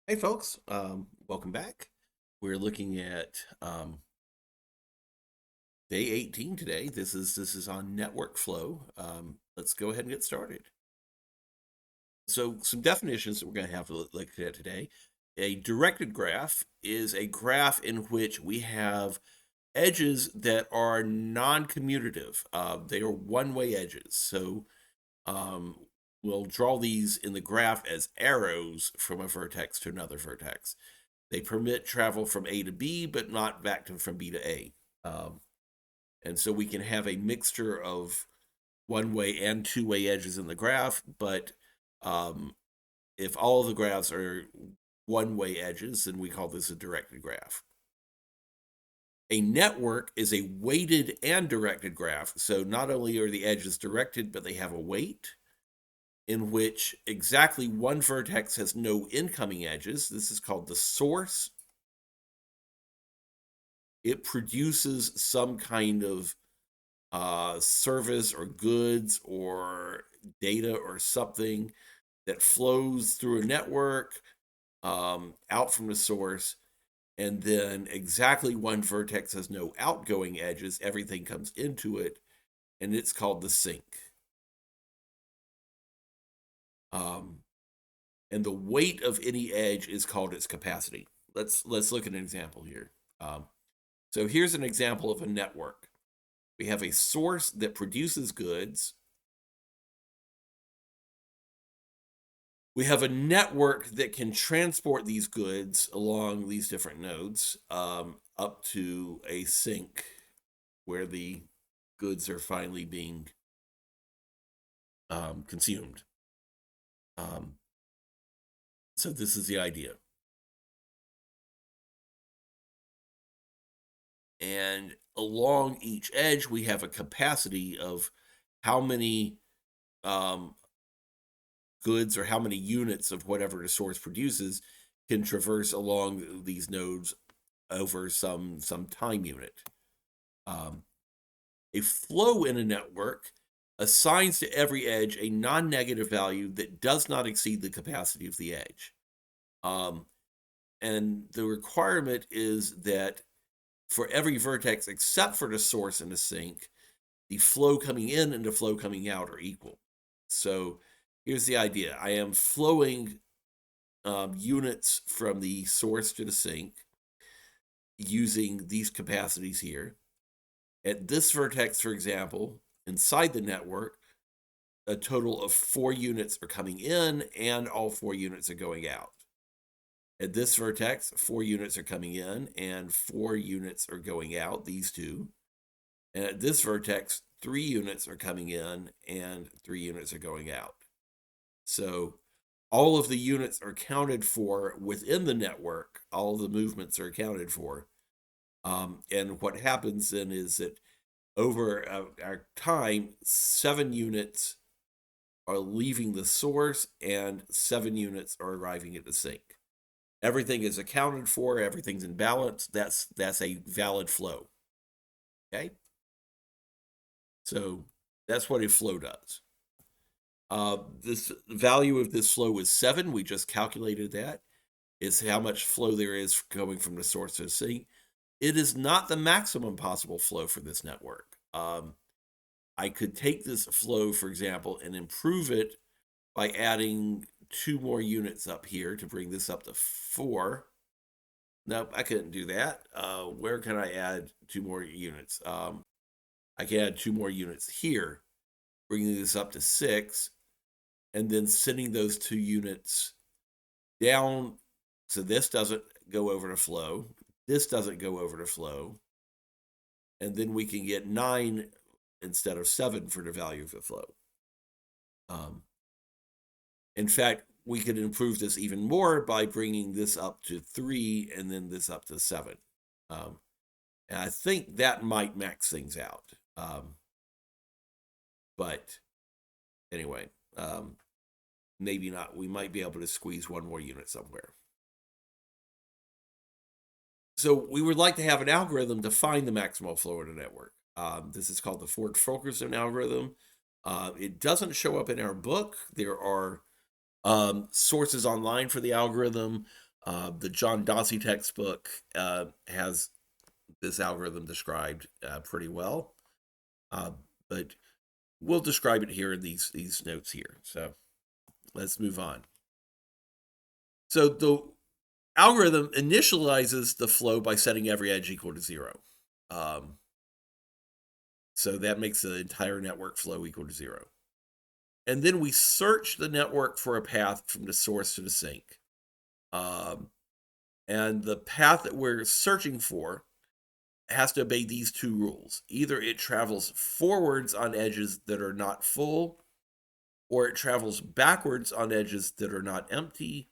Hey folks, welcome back. We're looking at day 18 today. This is on network flow. Let's go ahead and get started. So some definitions that we're going to have to look at today. A directed graph is a graph in which we have edges that are non-commutative. They are one-way edges. So um, we'll draw these in the graph as arrows from a vertex to another vertex. They permit travel from A to B, but not back from B to A. Um, and so we can have a mixture of one-way and two-way edges in the graph, but um, if all of the graphs are one-way edges, then we call this a directed graph. A network is a weighted and directed graph. So not only are the edges directed, but they have a weight in which exactly one vertex has no incoming edges. This is called the source. It produces some kind of service or goods or data or something that flows through a network out from the source. And then exactly one vertex has no outgoing edges. Everything comes into it, and it's called the sink. Um, and the weight of any edge is called its capacity. Let's look at an example here. So here's an example of a network. We have a source that produces goods. We have a network that can transport these goods along these different nodes up to a sink where the goods are finally being consumed. Um, so this is the idea. And along each edge, we have a capacity of how many um, goods or how many units of whatever the source produces can traverse along these nodes over some time unit. Um, a flow in a network assigns to every edge a non-negative value that does not exceed the capacity of the edge. Um, and the requirement is that for every vertex except for the source and the sink, the flow coming in and the flow coming out are equal. So here's the idea. I am flowing units from the source to the sink using these capacities here. At this vertex, for example, inside the network, a total of 4 units are coming in and all 4 units are going out. At this vertex, 4 units are coming in and 4 units are going out, these two. And at this vertex, 3 units are coming in and 3 units are going out. So all of the units are counted for within the network. All the movements are accounted for. And what happens then is that over our time, 7 units are leaving the source and 7 units are arriving at the sink. Everything is accounted for, everything's in balance. That's a valid flow. Okay? So that's what a flow does. This value of this flow is 7. We just calculated that. It's how much flow there is going from the source to the sink. It is not the maximum possible flow for this network. I could take this flow, for example, and improve it by adding 2 more units up here to bring this up to 4. Nope, I couldn't do that. Where can I add 2 more units? I can add 2 more units here, bringing this up to 6, and then sending those 2 units down so this doesn't go over the flow. This doesn't go over the flow. And then we can get 9 instead of 7 for the value of the flow. Um, in fact, we could improve this even more by bringing this up to 3 and then this up to 7. Um, and I think that might max things out. But anyway, maybe not. We might be able to squeeze 1 more unit somewhere. So we would like to have an algorithm to find the maximal flow in a network. This is called the Ford-Fulkerson algorithm. It doesn't show up in our book. There are sources online for the algorithm. The John Dossi textbook has this algorithm described pretty well, but we'll describe it here in these notes here. So let's move on. So the algorithm initializes the flow by setting every edge equal to 0. So that makes the entire network flow equal to 0. And then we search the network for a path from the source to the sink. And the path that we're searching for has to obey these two rules. Either it travels forwards on edges that are not full, or it travels backwards on edges that are not empty,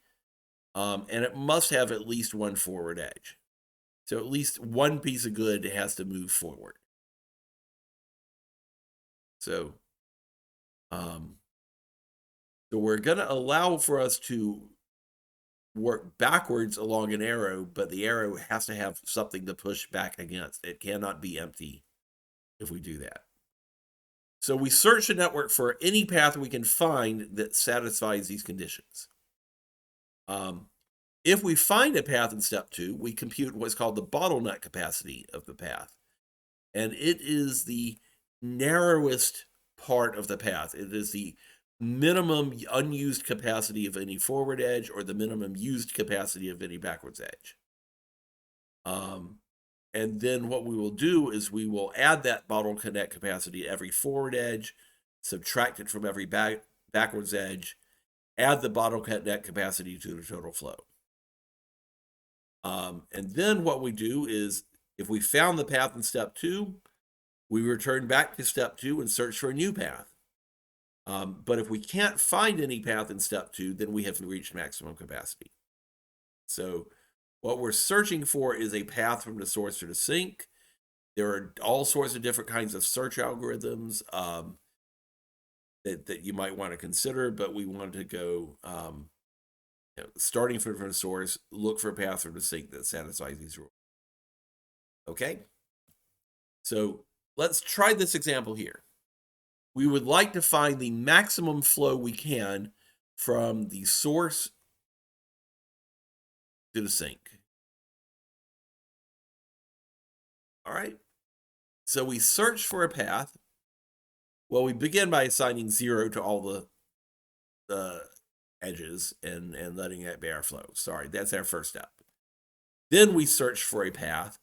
and it must have at least one forward edge. So at least one piece of good has to move forward. So, so we're going to allow for us to work backwards along an arrow, but the arrow has to have something to push back against. It cannot be empty if we do that. So we search the network for any path we can find that satisfies these conditions. If we find a path in step 2, we compute what's called the bottleneck capacity of the path. And it is the narrowest part of the path. It is the minimum unused capacity of any forward edge or the minimum used capacity of any backwards edge. And then what we will do is we will add that bottleneck capacity to every forward edge, subtract it from every backwards edge, add the bottleneck capacity to the total flow. And then what we do is, if we found the path in step 2, we return back to step 2 and search for a new path. But if we can't find any path in step 2, then we have reached maximum capacity. So what we're searching for is a path from the source to the sink. There are all sorts of different kinds of search algorithms that you might want to consider, but we wanted to go starting from the source, look for a path from the sink that satisfies these rules. Okay? So let's try this example here. We would like to find the maximum flow we can from the source to the sink. All right. So we search for a path. Well, we begin by assigning 0 to all the edges and letting it bear flow. Sorry, that's our first step. Then we search for a path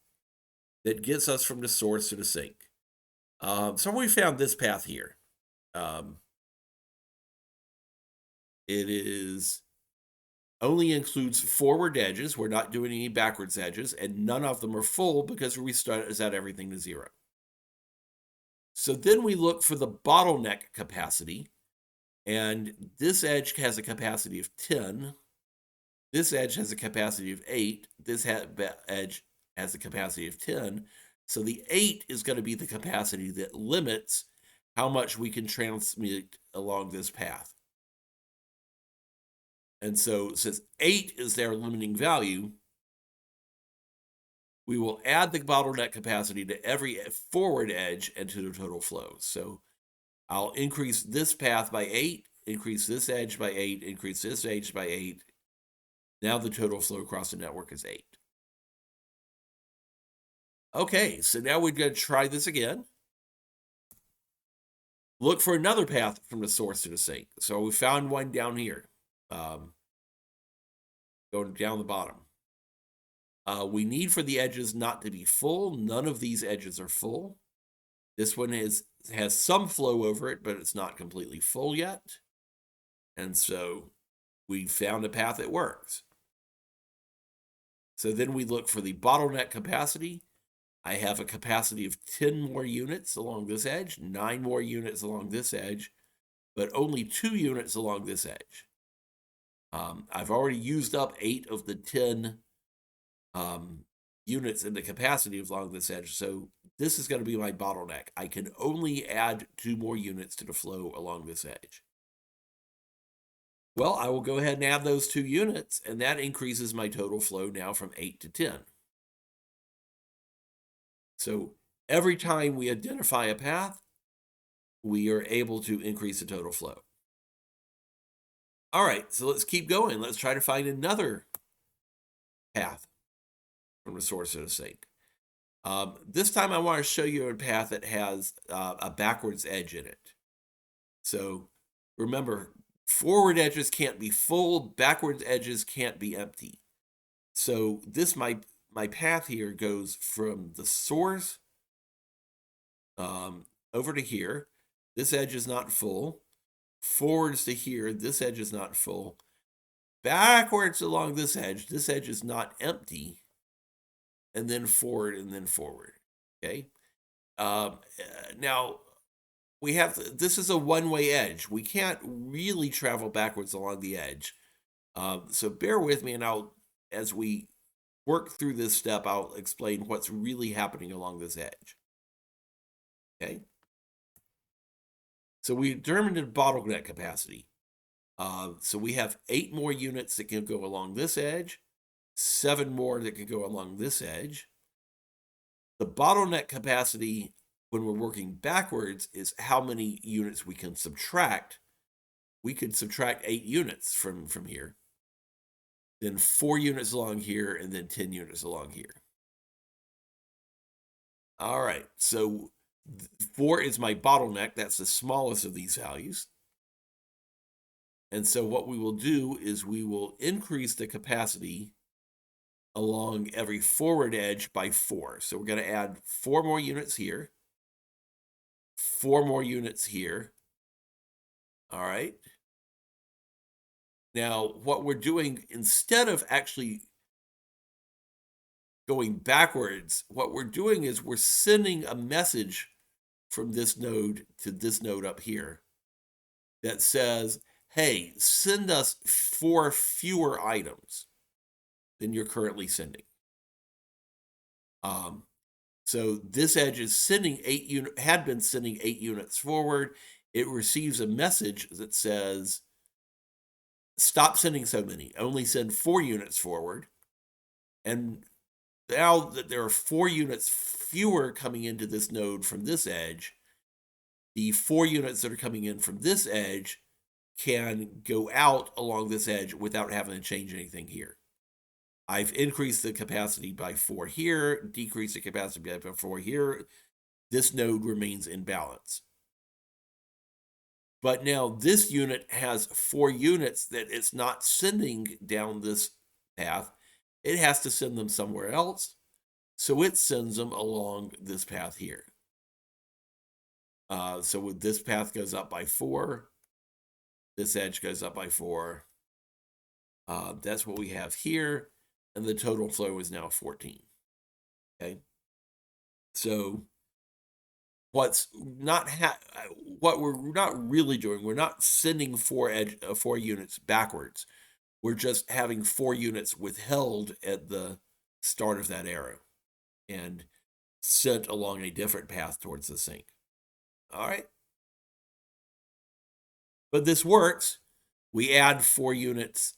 that gets us from the source to the sink. So we found this path here. It only includes forward edges. We're not doing any backwards edges, and none of them are full because we set everything to 0. So then we look for the bottleneck capacity, and this edge has a capacity of 10. This edge has a capacity of 8. This edge has a capacity of 10. So the 8 is going to be the capacity that limits how much we can transmit along this path. And so since 8 is their limiting value, we will add the bottleneck capacity to every forward edge and to the total flow. So I'll increase this path by 8, increase this edge by 8, increase this edge by 8. Now the total flow across the network is 8. Okay, so now we're going to try this again. Look for another path from the source to the sink. So we found one down here, going down the bottom. We need for the edges not to be full. None of these edges are full. This one has some flow over it, but it's not completely full yet. And so we found a path that works. So then we look for the bottleneck capacity. I have a capacity of 10 more units along this edge, 9 more units along this edge, but only 2 units along this edge. I've already used up 8 of the 10 units in the capacity along this edge, so this is going to be my bottleneck. I can only add 2 more units to the flow along this edge. Well, I will go ahead and add those 2 units, and that increases my total flow now from 8 to 10. So every time we identify a path, we are able to increase the total flow. All right, so let's keep going. Let's try to find another path from the source to the sink. This time I want to show you a path that has a backwards edge in it. So remember, forward edges can't be full, backwards edges can't be empty. So this my path here goes from the source over to here. This edge is not full. Forwards to here, this edge is not full. Backwards along this edge is not empty. And then forward and then forward. Okay. Now we have this is a one-way edge. We can't really travel backwards along the edge. So bear with me, and as we work through this step, I'll explain what's really happening along this edge. Okay. So we determined the bottleneck capacity. So we have 8 more units that can go along this edge, 7 more that can go along this edge. The bottleneck capacity when we're working backwards is how many units we can subtract. We could subtract 8 units from here, then 4 units along here, and then 10 units along here. All right, so 4 is my bottleneck. That's the smallest of these values. And so what we will do is we will increase the capacity along every forward edge by 4. So we're going to add 4 more units here, 4 more units here. All right. Now, what we're doing, instead of actually going backwards, what we're doing is we're sending a message from this node to this node up here that says, hey, send us 4 fewer items than you're currently sending. So this edge is sending had been sending 8 units forward. It receives a message that says, stop sending so many, only send 4 units forward. And now that there are 4 units fewer coming into this node from this edge, the 4 units that are coming in from this edge can go out along this edge without having to change anything here. I've increased the capacity by 4 here, decreased the capacity by 4 here. This node remains in balance. But now this unit has 4 units that it's not sending down this path. It has to send them somewhere else. So it sends them along this path here. So this path goes up by 4. This edge goes up by 4. That's what we have here. And the total flow is now 14. Okay. So what we're not really doing, we're not sending 4 units backwards. We're just having 4 units withheld at the start of that arrow and sent along a different path towards the sink. All right. But this works. We add 4 units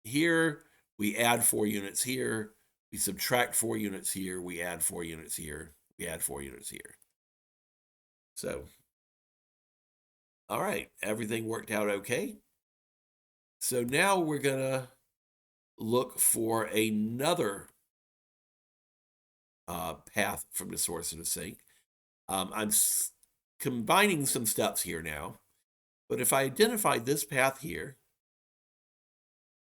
here. We add 4 units here. We subtract 4 units here. We add 4 units here. We add 4 units here. So, all right, everything worked out okay. So now we're going to look for another path from the source to the sink. I'm combining some steps here now, but if I identify this path here,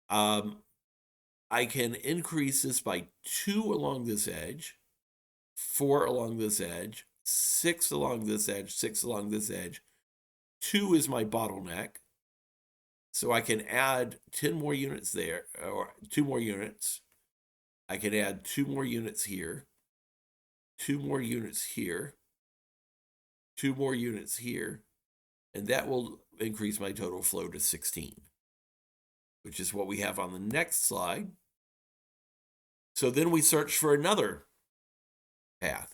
I can increase this by 2 along this edge, 4 along this edge, 6 along this edge, 6 along this edge. 2 is my bottleneck. So I can add 10 more units there, or 2 more units. I can add 2 more units here, 2 more units here, 2 more units here, and that will increase my total flow to 16, which is what we have on the next slide. So then we search for another path.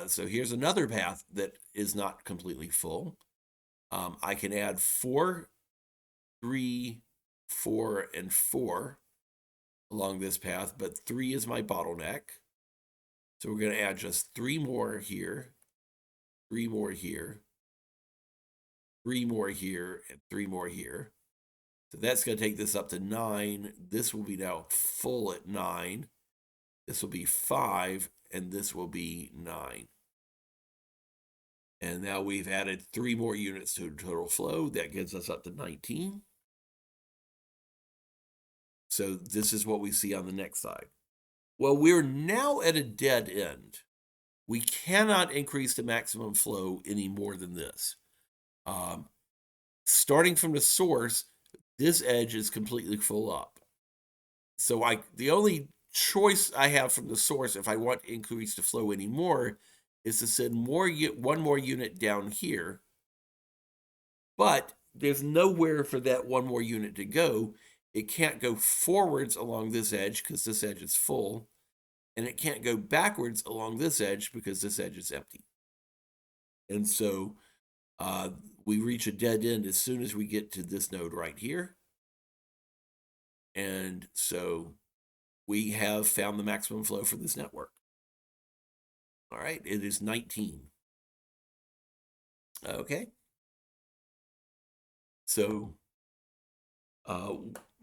So here's another path that is not completely full. I can add 4, 3, 4, and 4 along this path, but 3 is my bottleneck. So we're going to add just 3 more here, 3 more here, 3 more here, and 3 more here. So that's going to take this up to 9. This will be now full at 9. This will be 5, and this will be 9. And now we've added 3 more units to total flow. That gets us up to 19. So this is what we see on the next side. Well, we're now at a dead end. We cannot increase the maximum flow any more than this. Starting from the source, this edge is completely full up. So the only choice I have from the source, if I want to increase the flow anymore, is to send one more unit down here. But there's nowhere for that one more unit to go. It can't go forwards along this edge because this edge is full. And it can't go backwards along this edge because this edge is empty. And so we reach a dead end as soon as we get to this node right here. And so we have found the maximum flow for this network. All right, it is 19. Okay. So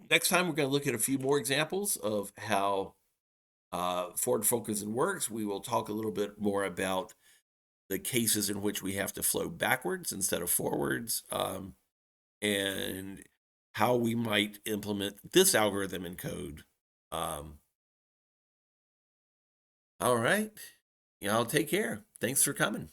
next time we're going to look at a few more examples of how Ford Fulkerson works. We will talk a little bit more about the cases in which we have to flow backwards instead of forwards, and how we might implement this algorithm in code. All right. Y'all take care. Thanks for coming.